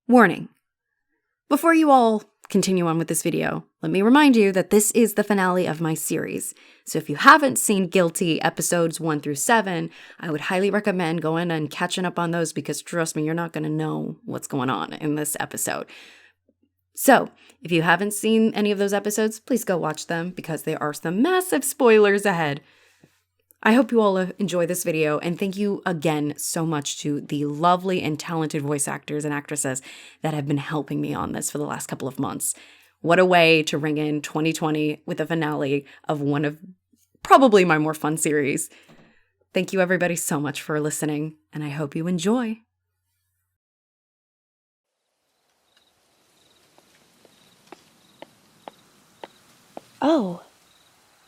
Warning. Before you all continue on with this video, let me remind you that this is the finale of my series. So if you haven't seen Guilty episodes 1 through 7, I would highly recommend going and catching up on those because trust me, you're not going to know what's going on in this episode. So if you haven't seen any of those episodes, please go watch them because there are some massive spoilers ahead. I hope you all enjoy this video, and thank you again so much to the lovely and talented voice actors and actresses that have been helping me on this for the last couple of months. What a way to ring in 2020 with a finale of one of probably my more fun series. Thank you everybody so much for listening, and I hope you enjoy. Oh,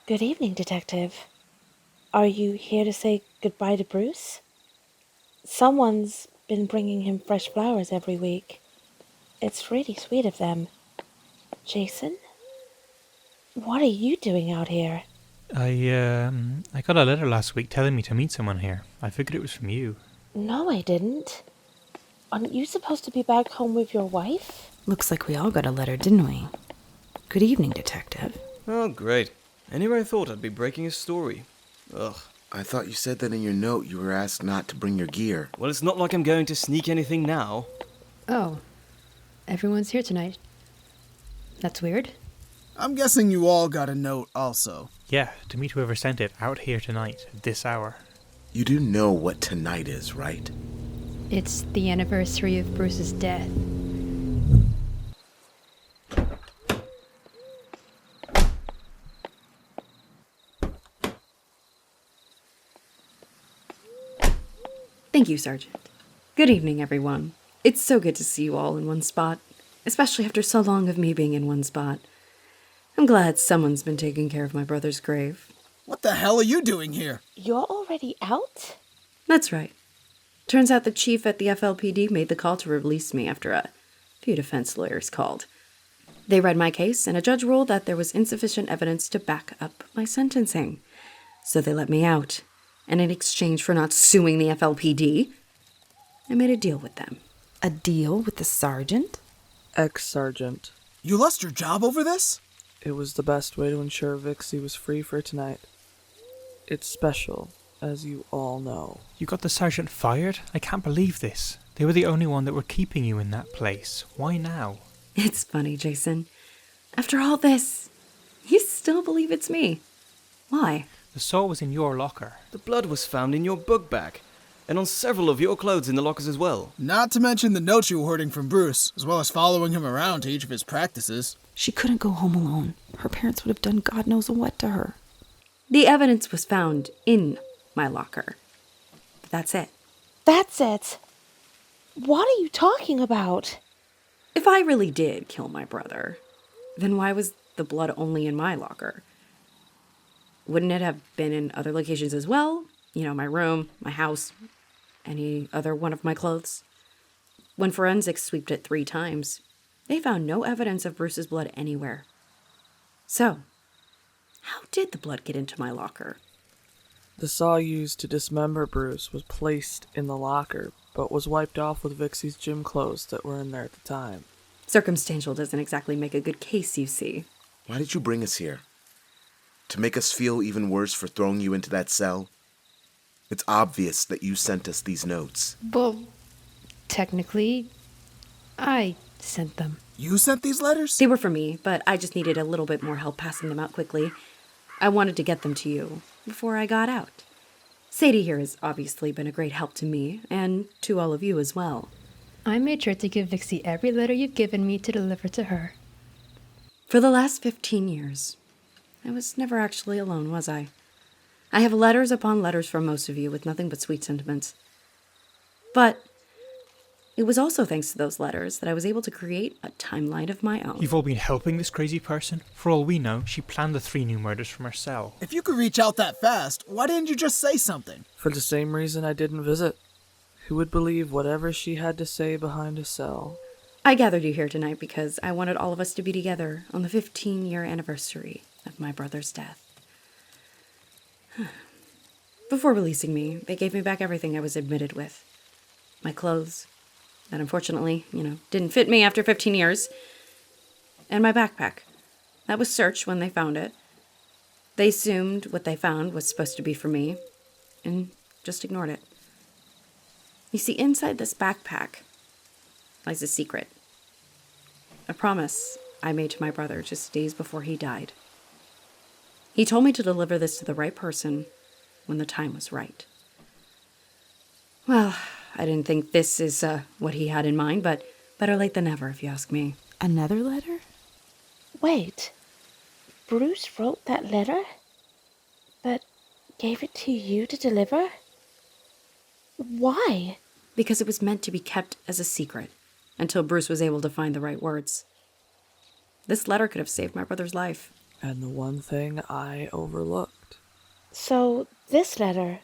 good evening, Detective. Are you here to say goodbye to Bruce? Someone's been bringing him fresh flowers every week. It's really sweet of them. Jason? What are you doing out here? I got a letter last week telling me to meet someone here. I figured it was from you. No, I didn't. Aren't you supposed to be back home with your wife? Looks like we all got a letter, didn't we? Good evening, Detective. Oh, great. Anyway, I thought I'd be breaking a story. Ugh. I thought you said that in your note you were asked not to bring your gear. Well, it's not like I'm going to sneak anything now. Oh, everyone's here tonight. That's weird. I'm guessing you all got a note also. Yeah, to meet whoever sent it out here tonight, at this hour. You do know what tonight is, right? It's the anniversary of Bruce's death. Thank you, Sergeant. Good evening, everyone. It's so good to see you all in one spot, especially after so long of me being in one spot. I'm glad someone's been taking care of my brother's grave. What the hell are you doing here? You're already out? That's right. Turns out the chief at the FLPD made the call to release me after a few defense lawyers called. They read my case, and a judge ruled that there was insufficient evidence to back up my sentencing. So they let me out. And in exchange for not suing the FLPD, I made a deal with them. A deal with the sergeant? Ex-sergeant. You lost your job over this? It was the best way to ensure Vixie was free for tonight. It's special, as you all know. You got the sergeant fired? I can't believe this. They were the only one that were keeping you in that place. Why now? It's funny, Jason. After all this, you still believe it's me. Why? The saw was in your locker. The blood was found in your book bag, and on several of your clothes in the lockers as well. Not to mention the notes you were hoarding from Bruce, as well as following him around to each of his practices. She couldn't go home alone. Her parents would have done God knows what to her. The evidence was found in my locker. But that's it. That's it. What are you talking about? If I really did kill my brother, then why was the blood only in my locker? Wouldn't it have been in other locations as well? You know, my room, my house, any other one of my clothes? When forensics sweeped it 3 times, they found no evidence of Bruce's blood anywhere. So, how did the blood get into my locker? The saw used to dismember Bruce was placed in the locker, but was wiped off with Vixie's gym clothes that were in there at the time. Circumstantial doesn't exactly make a good case, you see. Why did you bring us here? To make us feel even worse for throwing you into that cell? It's obvious that you sent us these notes. Well, technically, I sent them. You sent these letters? They were for me, but I just needed a little bit more help passing them out quickly. I wanted to get them to you before I got out. Sadie here has obviously been a great help to me, and to all of you as well. I made sure to give Vixie every letter you've given me to deliver to her. For the last 15 years, I was never actually alone, was I? I have letters upon letters from most of you with nothing but sweet sentiments. But it was also thanks to those letters that I was able to create a timeline of my own. You've all been helping this crazy person? For all we know, she planned the 3 new murders from her cell. If you could reach out that fast, why didn't you just say something? For the same reason I didn't visit. Who would believe whatever she had to say behind a cell? I gathered you here tonight because I wanted all of us to be together on the 15-year anniversary of my brother's death. Before releasing me, they gave me back everything I was admitted with. My clothes, that unfortunately, didn't fit me after 15 years. And my backpack. That was searched when they found it. They assumed what they found was supposed to be for me, and just ignored it. You see, inside this backpack lies a secret. A promise I made to my brother just days before he died. He told me to deliver this to the right person when the time was right. Well, I didn't think this is what he had in mind, but better late than never, if you ask me. Another letter? Wait. Bruce wrote that letter? But gave it to you to deliver? Why? Because it was meant to be kept as a secret until Bruce was able to find the right words. This letter could have saved my brother's life. And the one thing I overlooked. So, this letter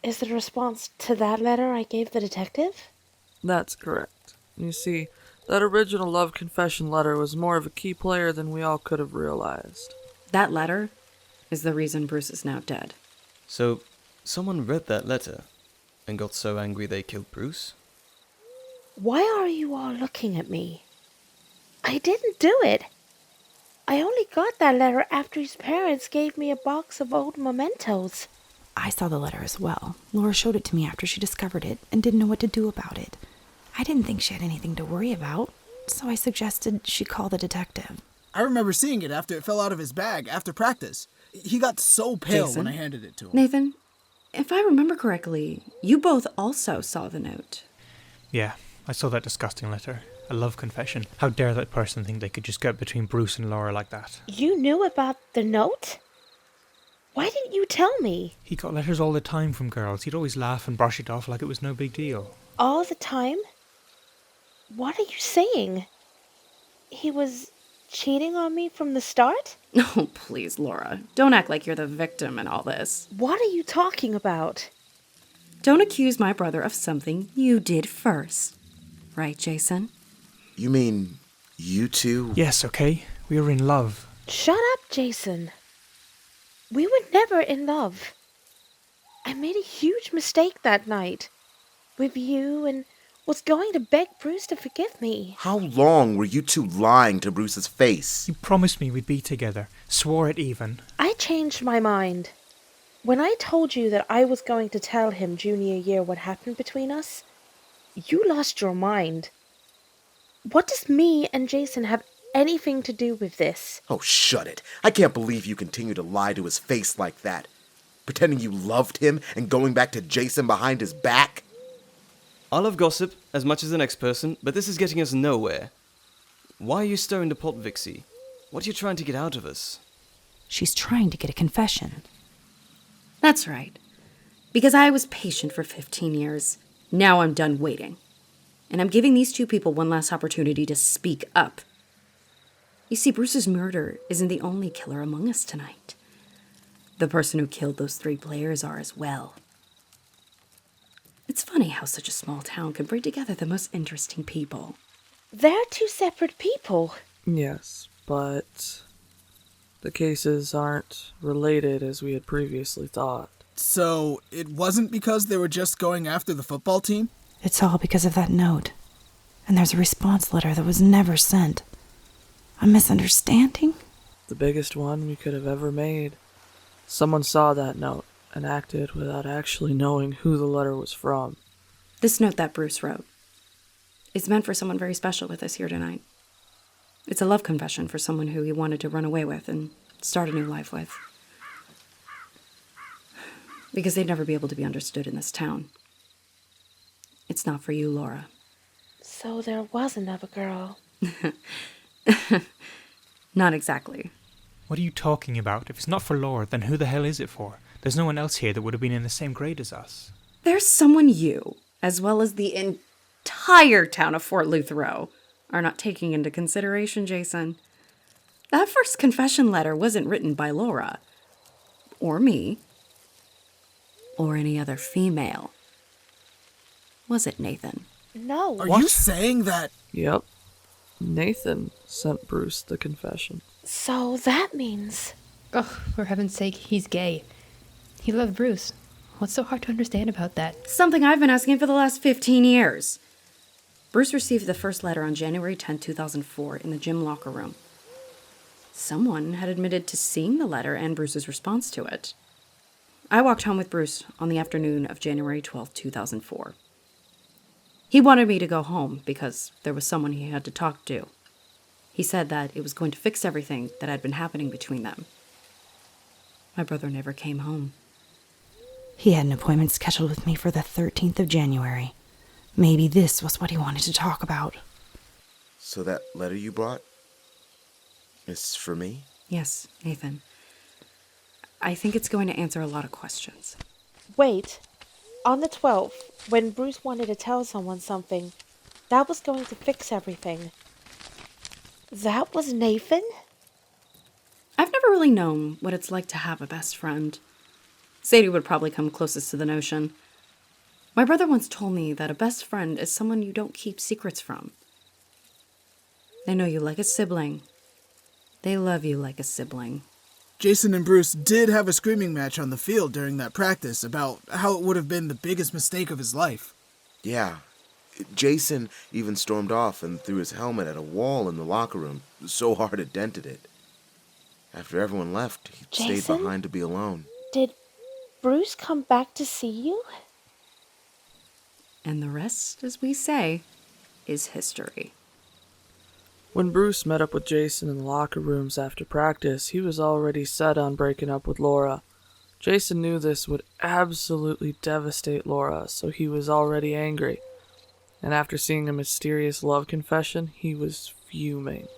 is the response to that letter I gave the detective? That's correct. You see, that original love confession letter was more of a key player than we all could have realized. That letter is the reason Bruce is now dead. So, someone read that letter and got so angry they killed Bruce? Why are you all looking at me? I didn't do it. I only got that letter after his parents gave me a box of old mementos. I saw the letter as well. Laura showed it to me after she discovered it and didn't know what to do about it. I didn't think she had anything to worry about, so I suggested she call the detective. I remember seeing it after it fell out of his bag after practice. He got so pale Jason? when I handed it to him. Nathan, if I remember correctly, you both also saw the note. Yeah, I saw that disgusting letter. A love confession. How dare that person think they could just get between Bruce and Laura like that? You knew about the note? Why didn't you tell me? He got letters all the time from girls. He'd always laugh and brush it off like it was no big deal. All the time? What are you saying? He was cheating on me from the start? Oh, please, Laura. Don't act like you're the victim in all this. What are you talking about? Don't accuse my brother of something you did first. Right, Jason? You mean you two? Yes, okay. We were in love. Shut up, Jason. We were never in love. I made a huge mistake that night with you and was going to beg Bruce to forgive me. How long were you two lying to Bruce's face? You promised me we'd be together. Swore it even. I changed my mind. When I told you that I was going to tell him junior year what happened between us, you lost your mind. What does me and Jason have anything to do with this? Oh, shut it. I can't believe you continue to lie to his face like that. Pretending you loved him and going back to Jason behind his back. I love gossip as much as the next person, but this is getting us nowhere. Why are you stirring the pot, Vixie? What are you trying to get out of us? She's trying to get a confession. That's right. Because I was patient for 15 years. Now I'm done waiting. And I'm giving these two people one last opportunity to speak up. You see, Bruce's murder isn't the only killer among us tonight. The person who killed those 3 players are as well. It's funny how such a small town can bring together the most interesting people. They're 2 separate people. Yes, but the cases aren't related as we had previously thought. So, it wasn't because they were just going after the football team? It's all because of that note. And there's a response letter that was never sent. A misunderstanding? The biggest one we could have ever made. Someone saw that note and acted without actually knowing who the letter was from. This note that Bruce wrote is meant for someone very special with us here tonight. It's a love confession for someone who he wanted to run away with and start a new life with. Because they'd never be able to be understood in this town. It's not for you, Laura. So there was another girl. Not exactly. What are you talking about? If it's not for Laura, then who the hell is it for? There's no one else here that would have been in the same grade as us. There's someone you, as well as the entire town of Fort Lutherow, are not taking into consideration, Jason. That first confession letter wasn't written by Laura, or me, or any other female. Was it, Nathan? No. Are you saying that? Yep. Nathan sent Bruce the confession. So that means... Oh, for heaven's sake, he's gay. He loved Bruce. What's so hard to understand about that? Something I've been asking for the last 15 years. Bruce received the first letter on January 10, 2004 in the gym locker room. Someone had admitted to seeing the letter and Bruce's response to it. I walked home with Bruce on the afternoon of January 12, 2004. He wanted me to go home because there was someone he had to talk to. He said that it was going to fix everything that had been happening between them. My brother never came home. He had an appointment scheduled with me for the 13th of January. Maybe this was what he wanted to talk about. So that letter you brought is for me? Yes, Nathan. I think it's going to answer a lot of questions. Wait. On the 12th, when Bruce wanted to tell someone something, that was going to fix everything. That was Nathan? I've never really known what it's like to have a best friend. Sadie would probably come closest to the notion. My brother once told me that a best friend is someone you don't keep secrets from. They know you like a sibling. They love you like a sibling. Jason and Bruce did have a screaming match on the field during that practice about how it would have been the biggest mistake of his life. Yeah. Jason even stormed off and threw his helmet at a wall in the locker room, so hard it dented it. After everyone left, he stayed Jason? behind to be alone. Did Bruce come back to see you? And the rest, as we say, is history. When Bruce met up with Jason in the locker rooms after practice, he was already set on breaking up with Laura. Jason knew this would absolutely devastate Laura, so he was already angry. And after seeing a mysterious love confession, he was fuming.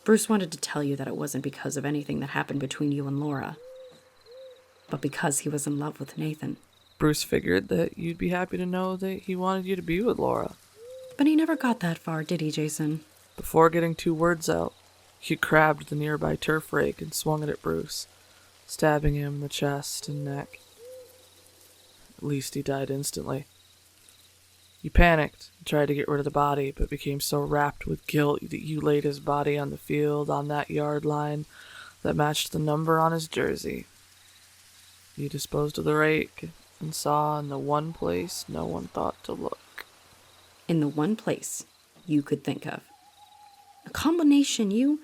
Bruce wanted to tell you that it wasn't because of anything that happened between you and Laura, but because he was in love with Nathan. Bruce figured that you'd be happy to know that he wanted you to be with Laura. But he never got that far, did he, Jason? Before getting 2 words out, he grabbed the nearby turf rake and swung it at Bruce, stabbing him in the chest and neck. At least he died instantly. You panicked and tried to get rid of the body, but became so wrapped with guilt that you laid his body on the field on that yard line that matched the number on his jersey. You disposed of the rake and saw in the one place no one thought to look. In the one place you could think of. A combination you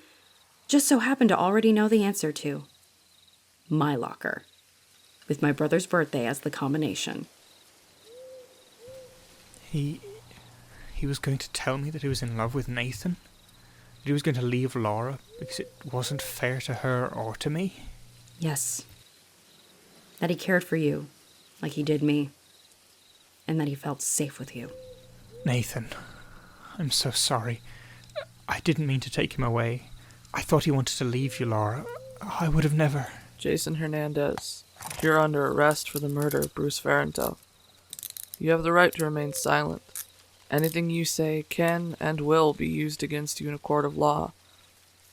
just so happen to already know the answer to. My locker. With my brother's birthday as the combination. He was going to tell me that he was in love with Nathan? That he was going to leave Laura because it wasn't fair to her or to me? Yes. That he cared for you, like he did me. And that he felt safe with you. Nathan, I'm so sorry. I didn't mean to take him away. I thought he wanted to leave you, Laura. I would have never... Jason Hernandez, you're under arrest for the murder of Bruce Farrento. You have the right to remain silent. Anything you say can and will be used against you in a court of law.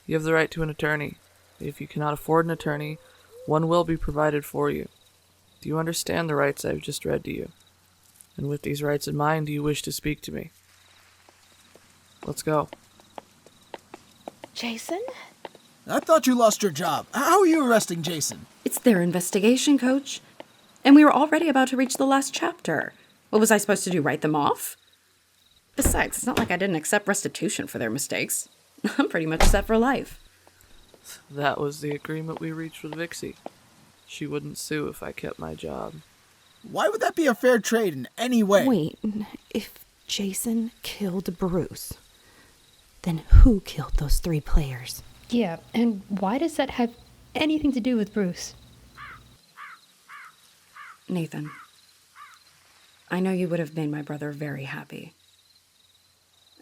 You have the right to an attorney. If you cannot afford an attorney, one will be provided for you. Do you understand the rights I've just read to you? And with these rights in mind, do you wish to speak to me? Let's go. Jason? I thought you lost your job. How are you arresting Jason? It's their investigation, Coach. And we were already about to reach the last chapter. What was I supposed to do, write them off? Besides, it's not like I didn't accept restitution for their mistakes. I'm pretty much set for life. That was the agreement we reached with Vixie. She wouldn't sue if I kept my job. Why would that be a fair trade in any way? Wait, if Jason killed Bruce, then who killed those 3 players? Yeah, and why does that have anything to do with Bruce? Nathan, I know you would have made my brother very happy.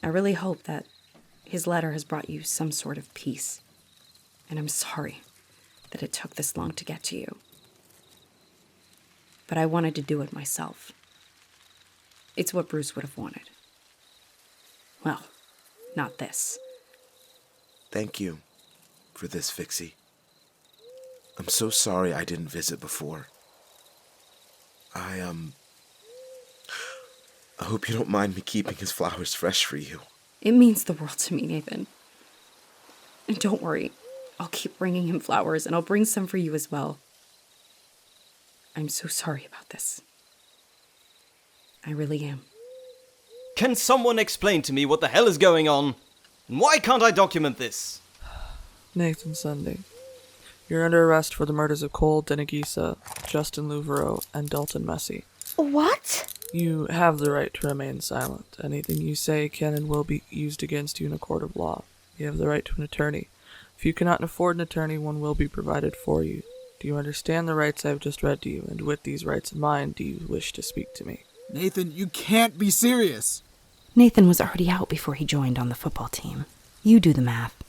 I really hope that his letter has brought you some sort of peace. And I'm sorry that it took this long to get to you. But I wanted to do it myself. It's what Bruce would have wanted. Well, not this. Thank you for this, Vixie. I'm so sorry I didn't visit before. I hope you don't mind me keeping his flowers fresh for you. It means the world to me, Nathan. And don't worry, I'll keep bringing him flowers, and I'll bring some for you as well. I'm so sorry about this. I really am. Can someone explain to me what the hell is going on? And why can't I document this? Nathan Sunday. You're under arrest for the murders of Cole Denegisa, Justin Louvreau, and Dalton Messi. What? You have the right to remain silent. Anything you say can and will be used against you in a court of law. You have the right to an attorney. If you cannot afford an attorney, one will be provided for you. Do you understand the rights I have just read to you, and with these rights in mind, do you wish to speak to me? Nathan, you can't be serious. Nathan was already out before he joined on the football team. You do the math.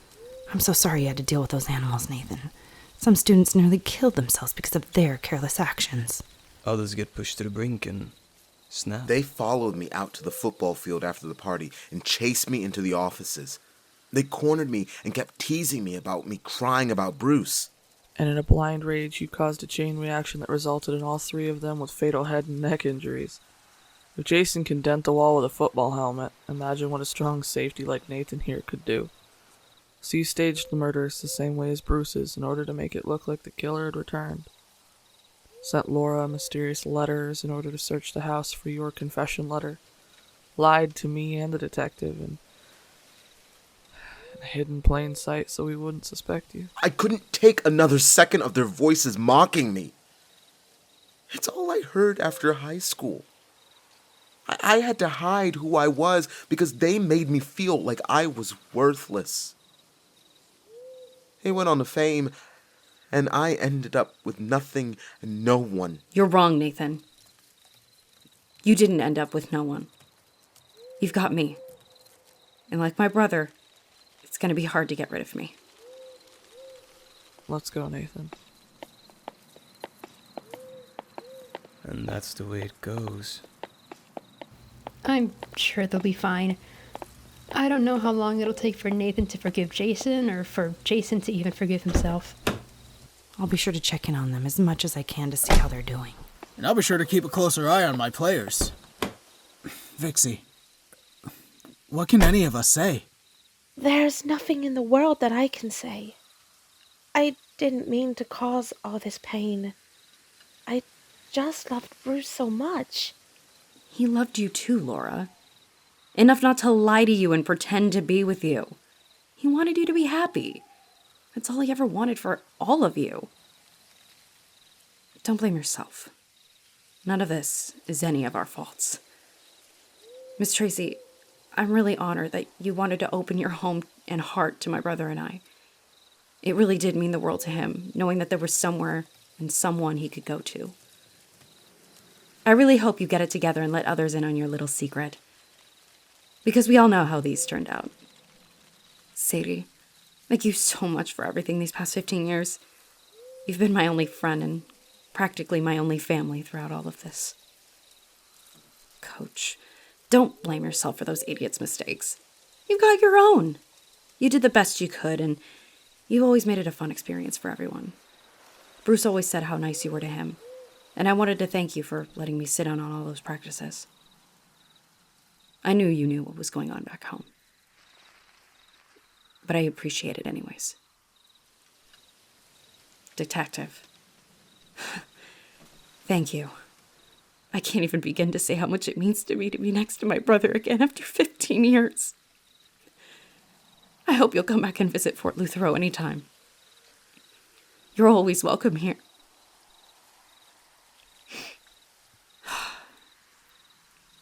I'm so sorry you had to deal with those animals, Nathan. Some students nearly killed themselves because of their careless actions. Others get pushed to the brink and snap. They followed me out to the football field after the party and chased me into the offices. They cornered me and kept teasing me about me crying about Bruce. And in a blind rage, you caused a chain reaction that resulted in all three of them with fatal head and neck injuries. If Jason can dent the wall with a football helmet, imagine what a strong safety like Nathan here could do. So you staged the murders the same way as Bruce's in order to make it look like the killer had returned. Sent Laura mysterious letters in order to search the house for your confession letter. Lied to me and the detective and hid in plain sight so we wouldn't suspect you. I couldn't take another second of their voices mocking me. It's all I heard after high school. I had to hide who I was because they made me feel like I was worthless. They went on to fame, and I ended up with nothing and no one. You're wrong, Nathan. You didn't end up with no one. You've got me. And like my brother, it's going to be hard to get rid of me. Let's go, Nathan. And that's the way it goes. I'm sure they'll be fine. I don't know how long it'll take for Nathan to forgive Jason, or for Jason to even forgive himself. I'll be sure to check in on them as much as I can to see how they're doing. And I'll be sure to keep a closer eye on my players. Vixie, what can any of us say? There's nothing in the world that I can say. I didn't mean to cause all this pain. I just loved Bruce so much. He loved you too, Laura. Enough not to lie to you and pretend to be with you. He wanted you to be happy. That's all he ever wanted for all of you. Don't blame yourself. None of this is any of our faults. Miss Tracy, I'm really honored that you wanted to open your home and heart to my brother and I. It really did mean the world to him, knowing that there was somewhere and someone he could go to. I really hope you get it together and let others in on your little secret. Because we all know how these turned out. Sadie, thank you so much for everything these past 15 years. You've been my only friend and practically my only family throughout all of this. Coach, don't blame yourself for those idiots' mistakes. You've got your own. You did the best you could, and you've always made it a fun experience for everyone. Bruce always said how nice you were to him, and I wanted to thank you for letting me sit in on all those practices. I knew you knew what was going on back home. But I appreciate it anyways. Detective. Thank you. I can't even begin to say how much it means to me to be next to my brother again after 15 years. I hope you'll come back and visit Fort Lutherot anytime. You're always welcome here.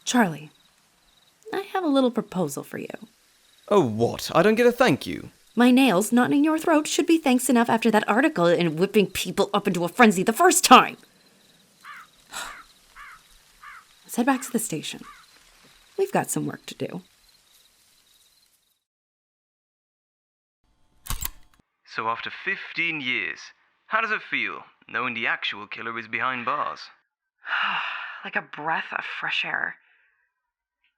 Charlie, I have a little proposal for you. Oh, what? I don't get a thank you. My nails not in your throat should be thanks enough after that article and whipping people up into a frenzy the first time. Let's head back to the station. We've got some work to do. So after 15 years, how does it feel, knowing the actual killer is behind bars? Like a breath of fresh air.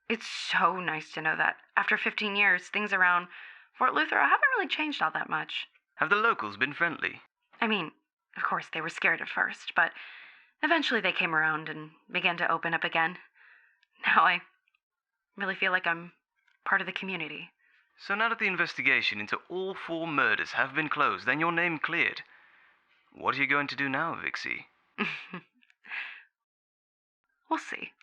It's so nice to know that after 15 years, things around Fort Luther haven't really changed all that much. Have the locals been friendly? I mean, of course they were scared at first, but eventually they came around and began to open up again. Now I really feel like I'm part of the community. So now that the investigation into all 4 murders have been closed and your name cleared, what are you going to do now, Vixie? We'll see.